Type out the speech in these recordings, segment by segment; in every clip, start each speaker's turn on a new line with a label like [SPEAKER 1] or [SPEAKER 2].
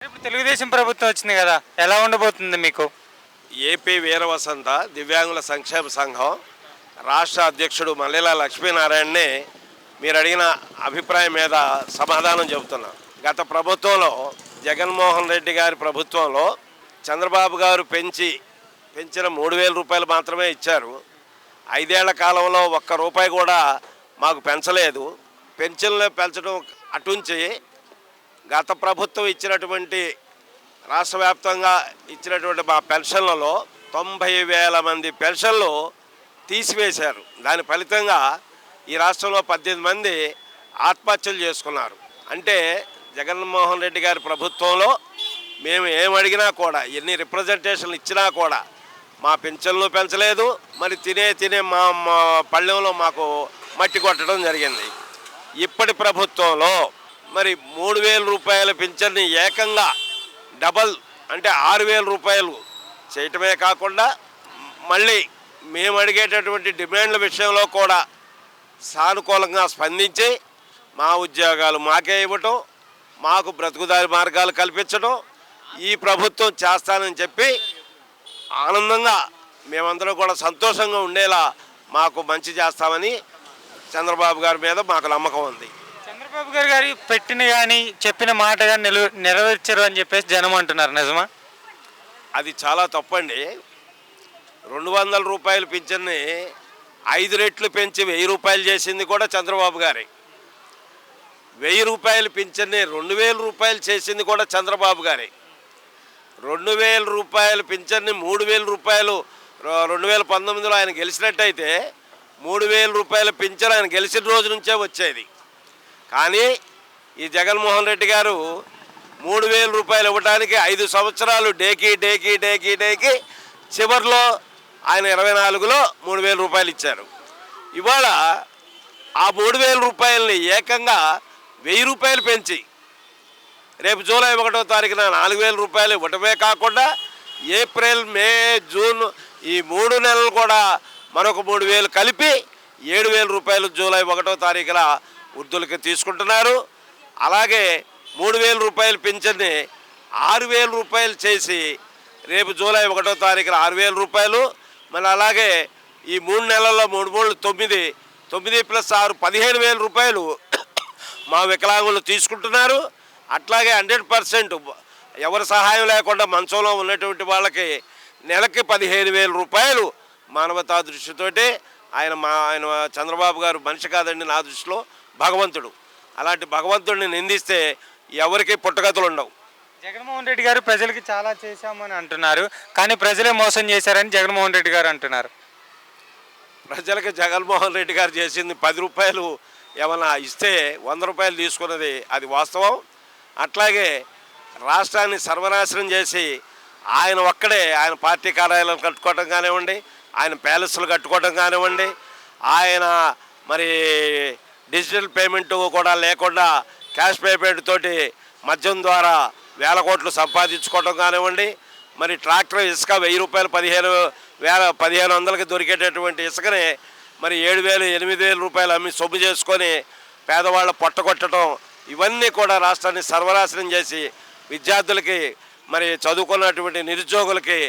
[SPEAKER 1] ఇప్పుడు తెలుగుదేశం ప్రభుత్వం వచ్చింది కదా, ఎలా ఉండబోతుంది మీకు?
[SPEAKER 2] ఏపీ వీరవసంత దివ్యాంగుల సంక్షేమ సంఘం రాష్ట్ర అధ్యక్షుడు మల్లెల లక్ష్మీనారాయణని మీరు అడిగిన అభిప్రాయం మీద సమాధానం చెబుతున్నాం. గత ప్రభుత్వంలో జగన్మోహన్ రెడ్డి గారి ప్రభుత్వంలో చంద్రబాబు గారు పెంచిన 3,000 రూపాయలు మాత్రమే ఇచ్చారు. 5 ఏళ్ల కాలంలో ఒక్క రూపాయి కూడా మాకు పెంచలేదు. పెన్షన్లు పెంచడం అటుంచి గత ప్రభుత్వం ఇచ్చినటువంటి రాష్ట్ర వ్యాప్తంగా ఇచ్చినటువంటి మా పెన్షన్లలో 90,000 మంది పెన్షన్లు తీసివేశారు. దాని ఫలితంగా ఈ రాష్ట్రంలో 18 మంది ఆత్మహత్యలు చేసుకున్నారు. అంటే జగన్మోహన్ రెడ్డి గారి ప్రభుత్వంలో మేము ఏమడిగినా కూడా, ఎన్ని రిప్రజెంటేషన్లు ఇచ్చినా కూడా మా పెన్షన్లు పెంచలేదు. మరి తినే మా పళ్ళెంలో మాకు మట్టి కొట్టడం జరిగింది. ఇప్పటి ప్రభుత్వంలో మరి 3,000 రూపాయల పింఛన్ని ఏకంగా డబల్ అంటే 6,000 రూపాయలు చేయటమే కాకుండా మళ్ళీ మేము అడిగేటటువంటి డిమాండ్ల విషయంలో కూడా సానుకూలంగా స్పందించి మా ఉద్యోగాలు మాకే ఇవ్వటం, మాకు బ్రతుకుదారి మార్గాలు కల్పించడం ఈ ప్రభుత్వం చేస్తానని చెప్పి ఆనందంగా మేమందరం కూడా సంతోషంగా ఉండేలా మాకు మంచి చేస్తామని చంద్రబాబు గారి మీద మాకు నమ్మకం ఉంది.
[SPEAKER 1] చంద్రబాబు గారు పెట్టిన కానీ చెప్పిన మాట కానీ నెరవేర్చారు అని చెప్పేసి జనం అంటున్నారు, నిజమా?
[SPEAKER 2] అది చాలా తప్పండి. 200 రూపాయలు పింఛన్ని 5 రెట్లు పెంచి 1,000 రూపాయలు చేసింది కూడా చంద్రబాబు గారే. 1,000 రూపాయలు పింఛన్ని 2,000 రూపాయలు చేసింది కూడా చంద్రబాబు గారే. 2,000 రూపాయలు పింఛన్ని 3,000 రూపాయలు 2019లో ఆయన గెలిచినట్టయితే 3,000 రూపాయల పింఛన్ ఆయన గెలిచిన రోజు నుంచే వచ్చేది. కానీ ఈ జగన్మోహన్ రెడ్డి గారు 3,000 రూపాయలు ఇవ్వడానికి 5 సంవత్సరాలు డేకి చివరిలో ఆయన 24లో 3,000 రూపాయలు ఇచ్చారు. ఇవాళ ఆ 3,000 రూపాయలని ఏకంగా 1,000 రూపాయలు పెంచి రేపు జూలై 1వ తారీఖున 4,000 రూపాయలు ఇవ్వటమే కాకుండా ఏప్రిల్, మే, జూన్ ఈ 3 నెలలు కూడా మరొక 3,000 కలిపి 7,000 రూపాయలు జూలై 1వ తారీఖున వృద్ధులకి తీసుకుంటున్నారు. అలాగే 3,000 రూపాయలు పింఛన్ని 6,000 రూపాయలు చేసి రేపు జూలై 1వ తారీఖున 6,000 రూపాయలు. మళ్ళీ అలాగే ఈ 3 నెలల్లో 3 9 ప్లస్ 6 15,000 రూపాయలు మా వికలాంగులు తీసుకుంటున్నారు. అట్లాగే 100% ఎవరి సహాయం లేకుండా మంచంలో ఉన్నటువంటి వాళ్ళకి నెలకి 15,000 రూపాయలు మానవతా దృష్టితోటి ఆయన చంద్రబాబు గారు మనిషి కాదండి, నా దృష్టిలో భగవంతుడు. అలాంటి భగవంతుడిని నిందిస్తే ఎవరికి పుట్టగతులు ఉండవు.
[SPEAKER 1] జగన్మోహన్ రెడ్డి గారు ప్రజలకి చాలా చేశామని అంటున్నారు, కానీ ప్రజలే మోసం చేశారని జగన్మోహన్ రెడ్డి గారు అంటున్నారు.
[SPEAKER 2] ప్రజలకు జగన్మోహన్ రెడ్డి గారు చేసింది 10 రూపాయలు ఏమైనా ఇస్తే 100 రూపాయలు తీసుకున్నది అది వాస్తవం. అట్లాగే రాష్ట్రాన్ని సర్వనాశనం చేసి ఆయన ఒక్కడే ఆయన పార్టీ కార్యాలయాలు కట్టుకోవటం కానివ్వండి, ఆయన ప్యాలెస్లు కట్టుకోవటం కానివ్వండి, ఆయన మరి డిజిటల్ పేమెంట్ కూడా లేకుండా క్యాష్ పేమెంట్ తోటి మద్యం ద్వారా 1,000 కోట్లు సంపాదించుకోవటం కానివ్వండి, మరి ట్రాక్టర్ ఇసుక 1,000 రూపాయలు 1,500కి దొరికేటటువంటి ఇసుకని మరి 7,000 8,000 రూపాయలు అమ్మి సొమ్ము చేసుకొని పేదవాళ్ళ పొట్టగొట్టడం, ఇవన్నీ కూడా రాష్ట్రాన్ని సర్వనాశనం చేసి విద్యార్థులకి మరి చదువుకున్నటువంటి నిరుద్యోగులకి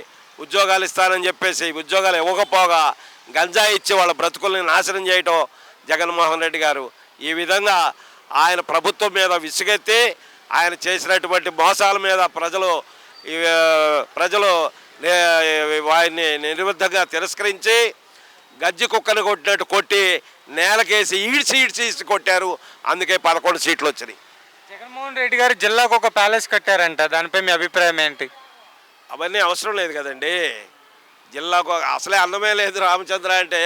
[SPEAKER 2] ఉద్యోగాలు ఇస్తానని చెప్పేసి ఉద్యోగాలు ఇవ్వకపోగా గంజాయి ఇచ్చి వాళ్ళ బ్రతుకుల్ని నాశనం చేయటం జగన్మోహన్ రెడ్డి గారు. ఈ విధంగా ఆయన ప్రభుత్వం మీద విసుగెత్తి ఆయన చేసినటువంటి మోసాల మీద ప్రజలు వారిని నిర్విధంగా తిరస్కరించి గజ్జి కుక్కను కొట్టినట్టు కొట్టి నేలకేసి ఈడ్చి కొట్టారు. అందుకే 11 సీట్లు వచ్చినాయి.
[SPEAKER 1] జగన్మోహన్ రెడ్డి గారు జిల్లాకు ఒక ప్యాలెస్ కట్టారంట, దానిపై మీ అభిప్రాయం ఏంటి?
[SPEAKER 2] అవన్నీ అవసరం లేదు కదండి. జిల్లాకు అసలే అందమే లేదు. రామచంద్ర అంటే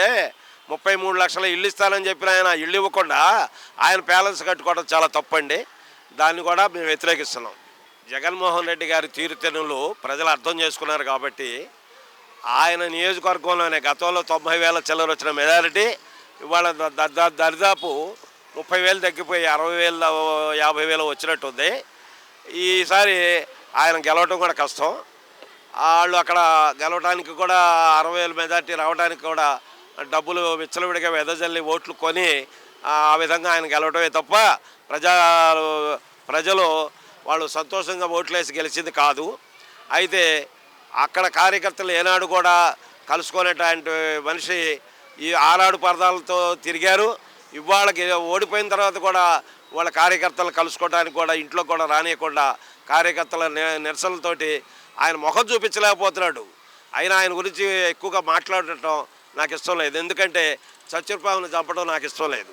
[SPEAKER 2] 33 లక్షల ఇల్లు ఇస్తానని చెప్పిన ఆయన ఇల్లు ఇవ్వకుండా ఆయన ప్యాలెస్ కట్టుకోవడం చాలా తప్పండి. దాన్ని కూడా మేము వ్యతిరేకిస్తున్నాం. జగన్మోహన్ రెడ్డి గారి తీరుతెన్నులు ప్రజలు అర్థం చేసుకున్నారు కాబట్టి ఆయన నియోజకవర్గంలోనే గతంలో 90,000 చిల్లర వచ్చిన మెజారిటీ ఇవాళ దరిదాపు 30,000 తగ్గిపోయి 60,000 50,000 వచ్చినట్టుంది. ఈసారి ఆయన గెలవటం కూడా కష్టం. వాళ్ళు అక్కడ గెలవడానికి కూడా 60,000 మెజార్టీ రావడానికి కూడా డబ్బులు విచ్చలవిడిగా వెదజల్లి ఓట్లు కొని ఆ విధంగా ఆయన గెలవటమే తప్ప ప్రజలు వాళ్ళు సంతోషంగా ఓట్లేసి గెలిచింది కాదు. అయితే అక్కడ కార్యకర్తలు ఏనాడు కూడా కలుసుకునేటువంటి మనిషి ఈ ఆరాడు పరదాలతో తిరిగారు. ఇవాళ ఓడిపోయిన తర్వాత కూడా వాళ్ళ కార్యకర్తలు కలుసుకోవడానికి కూడా ఇంట్లో కూడా రానియకుండా కార్యకర్తల నిరసనలతోటి ఆయన ముఖం చూపించలేకపోతున్నాడు. అయినా ఆయన గురించి ఎక్కువగా మాట్లాడటం నాకు ఇష్టం లేదు. ఎందుకంటే సత్యప్రభను చంపడం నాకు ఇష్టం లేదు.